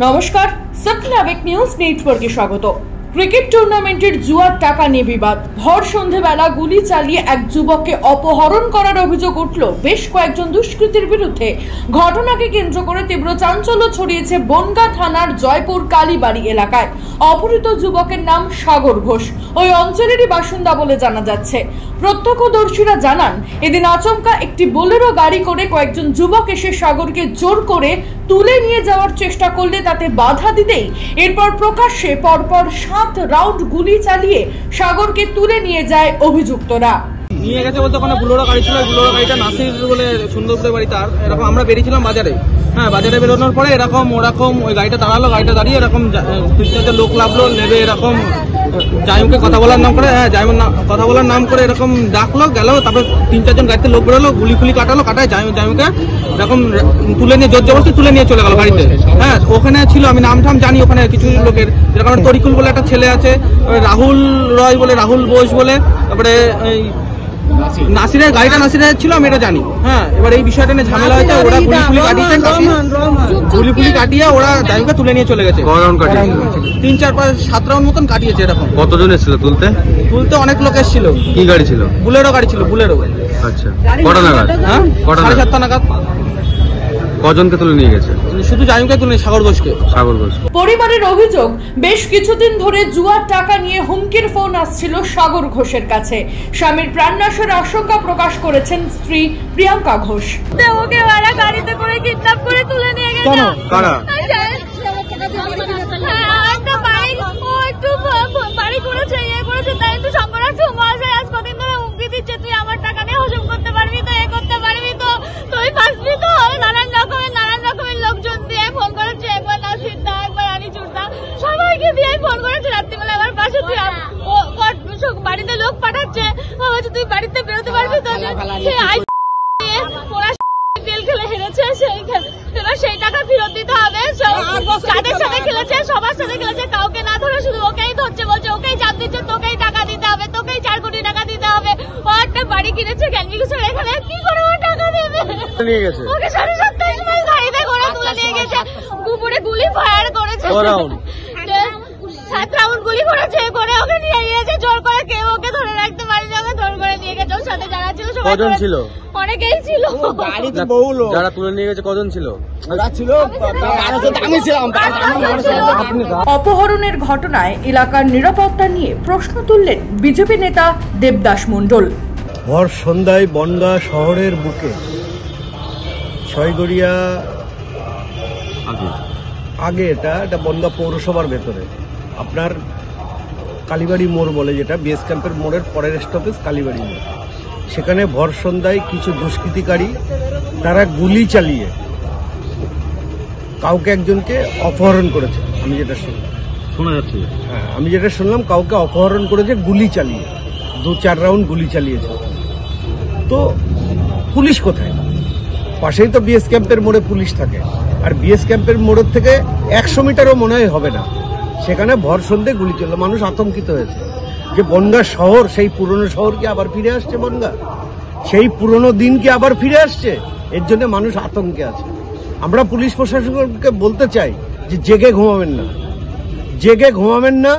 নমস্কার, সপ্নাবিক নিউজ নেটওয়ার্কে স্বাগত। ক্রিকেট টুর্নামেন্টের জুয়ার টাকা নিয়ে বিবাদ। ভর সন্ধ্যেবেলা গুলি চালিয়ে এক যুবককে অপহরণ করার অভিযোগ উঠল বেশ কয়েকজন দুষ্কৃতীর বিরুদ্ধে। ঘটনাকে কেন্দ্র করে তীব্র চাঞ্চল্য ছড়িয়েছে বনগাঁ থানার জয়পুর কালীবাড়ি এলাকায়। অপহৃত যুবকের নাম সাগর ঘোষ, ওই অঞ্চলেরই বাসিন্দা বলে জানা যাচ্ছে। প্রত্যক্ষদর্শীরা জানান, এদিন আচমকা একটি বোলেরো গাড়ি করে কয়েকজন যুবক এসে সাগরকে জোর করে তুলে নিয়ে যাওয়ার চেষ্টা করলে তাতে বাধা দিতেই এরপর প্রকাশ্যে পরপর 7 রাউন্ড গুলি চালিয়ে সাগরকে তুলে নিয়ে যায় অভিযুক্তরা। নিয়ে গেছে বলতে ওখানে বুলোরো গাড়ি ছিল, বুলোরো গাড়িটা নাসির বলে সুন্দরপুরের বাড়ি তার। এরকম আমরা বেরিয়েছিলাম বাজারে, বাজারে বেরোনোর পরে ওরকম ওই গাড়িটা দাঁড়ালো, গাড়িটা দাঁড়িয়ে এরকম 3-4 লোক নামলো, নেবে এরকম জাইমকে কথা বলার নাম করে কথা বলার নাম করে এরকম ডাকলো, গেল। তারপরে 3-4 জন গাড়িতে লোক বেরোলো, গুলি কাটালো, কাটায় জাইমকে এরকম তুলে নিয়ে জোর জবরদস্তি তুলে নিয়ে চলে গেল গাড়িতে। ওখানে ছিল, আমি নাম টাম জানি ওখানে কিছু লোকের, যেরকম তরিকুল বলে একটা ছেলে আছে, রাহুল রয় বলে, রাহুল বোস বলে, তারপরে নাসিরের গাড়িটা নাসিরের ছিল, আমি এটা জানি। এবার এই বিষয়টা নিয়ে ঝামেলা হয়েছে, ওরা গুলি কাটিয়ে ওরা জাইমকে তুলে নিয়ে চলে গেছে। 3-4-5-7 রাউন্ড মতন কাটিয়েছে। এরকম কতজন এসেছিল তুলতে? অনেক লোক এসেছিল। কি গাড়ি ছিল? বুলেরো গাড়ি ছিল, বুলেরো। আচ্ছা, কটা নাগাদ? 7:30 নাগাদ। কজনকে তুলে নিয়ে গেছে? শুধু জাইমকে তুলে, সাগর ঘোষকে। পরিবারের অভিযোগ, বেশ কিছুদিন ধরে জুয়ার টাকা নিয়ে হুমকির ফোন আসছিল সাগর ঘোষের কাছে। স্বামীর প্রাণনাশের আশঙ্কা প্রকাশ করেছেন স্ত্রী প্রিয়াঙ্কা ঘোষ। ওকে ওরা গাড়িতে করে কিডন্যাপ করে তুলে নিয়ে গেছে। কারা? একটা বাইক, ও একটু বাড়ি করেছে, করেছে, তাই একটু সম্পর্ক মহাশয় আজ কদিন ধরে হুমকি দিচ্ছে, তুই আমার টাকা নিয়ে হজম করতে পারবি তো, করতে পারবি তো, তুই ফাঁসবি তো। নানান রকমের লোকজন দিয়ে ফোন করেছে, একবার নাসির দা, একবার আনিচুর দা, সবাইকে দিয়ে ফোন করেছে। রাত্রিবেলা আমার পাশে তুই বাড়িতে লোক পাঠাচ্ছে, তুই বাড়িতে বেরোতে পারবি তো। তেল খেলে হেরেছে, এবার সেই টাকা ফেরত দিতে হবে। যাদের সাথে খেলেছে সবার সাথে খেলেছে, কাউকে না ধরে শুধু ওকেই ধরছে, বলছে ওকেই চাপ দিচ্ছে, তোকেই টাকা দিতে হবে, তোকেই 4 কোটি টাকা দিতে হবে। ও একটা বাড়ি কিনেছে ক্যান্ডিগুছার এখানে, কি করে ও টাকা দেবে? ওকে 27.5 মাস গাড়িতে করে তুলে নিয়ে গেছে। কুপুরে গুলি ফায়ার করেছে, 7 রাউন্ড গুলি করেছে, করে ওকে নিয়ে গিয়েছে জোর করে। কেউ ওকে ধরে রাখতে পারেনি, ওকে জোর করে নিয়ে গেছে। ওর সাথে যারা ছিল সবাই ছিল, অনেকেই ছিল। গাড়িতে বহু লোক যারা তুলে নিয়ে গেছে, কজন ছিল? অপহরণের ঘটনায় এলাকার নিরাপত্তা নিয়ে প্রশ্ন তুললেন বিজেপি নেতা দেবদাস মণ্ডল। ভর সন্ধ্যায় বনগাঁ শহরের বুকে ছয়গড়িয়া আগে, এটা বনগাঁ পৌরসভার ভেতরে, আপনার কালীবাড়ি মোড় বলে, যেটা বেস ক্যাম্পের মোড়ের পরের স্টপেজ কালীবাড়ি মোড়। সেখানে ভর সন্ধ্যায় কিছু দুষ্কৃতিকারী তারা গুলি চালিয়ে কাউকে একজনকে অপহরণ করেছে। আমি যেটা শুনলাম, শোনা যাচ্ছে, আমি যেটা শুনলাম, কাউকে অপহরণ করেছে গুলি চালিয়ে, 2-4 রাউন্ড গুলি চালিয়েছে। তো পুলিশ কোথায়? পাশেই তো বিএস ক্যাম্পের মোড়ে পুলিশ থাকে, আর বিএস ক্যাম্পের মোড়ের থেকে 100 মিটারও মনে হয় হবে না, সেখানে ভর সন্ধ্যে গুলি চললো। মানুষ আতঙ্কিত হয়েছে যে বনগাঁ শহর, সেই পুরনো শহর কি আবার ফিরে আসছে? বনগাঁ সেই পুরনো দিন কি আবার ফিরে আসছে? এর জন্য মানুষ আতঙ্কে আছে। আমরা পুলিশ প্রশাসনকে বলতে চাই যে জেগে ঘুমাবেন না,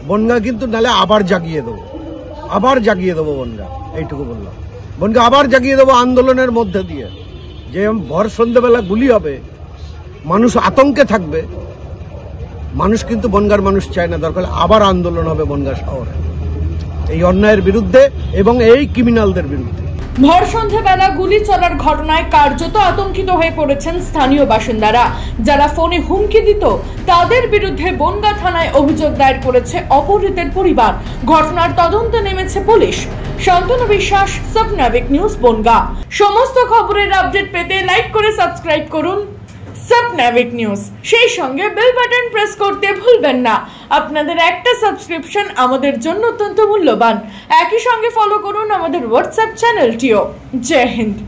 বনগাঁ কিন্তু নালে আবার জাগিয়ে দেবো বনগাঁ। এইটুকু বললাম, বনগাঁ আবার জাগিয়ে দেবো আন্দোলনের মধ্যে দিয়ে। যে ভর সন্ধ্যেবেলা গুলি হবে, মানুষ আতঙ্কে থাকবে। মানুষ কিন্তু বনগাঁর মানুষ চায় না। দরকার আবার আন্দোলন হবে বনগাঁ শহরে এই অন্যায়ের বিরুদ্ধে এবং এই ক্রিমিনালদের বিরুদ্ধে। ভর সন্ধ্যাবেলা গুলি চলার ঘটনায় কার্যত আতঙ্কিত হয়ে পড়েছেন স্থানীয় বাসিন্দারা। যারা ফোনে হুমকি দিত তাদের বিরুদ্ধে বনগাঁ থানায় অভিযোগ দায়ের করেছে অপহৃতের পরিবার। ঘটনার তদন্তে নেমেছে পুলিশ। শান্তনু বিশ্বাস, সপ্নাবিক নিউজ, বনগাঁ। সমস্ত খবরের আপডেট পেতে লাইক করে সাবস্ক্রাইব করুন সপ্নাবিক নিউজ। সেই সঙ্গে বেল বাটন প্রেস করতে ভুলবেন না। আপনাদের একটা সাবস্ক্রিপশন আমাদের জন্য অত্যন্ত মূল্যবান। একই সঙ্গে ফলো করুন আমাদের হোয়াটসঅ্যাপ চ্যানেলটিও। জয় হিন্দ।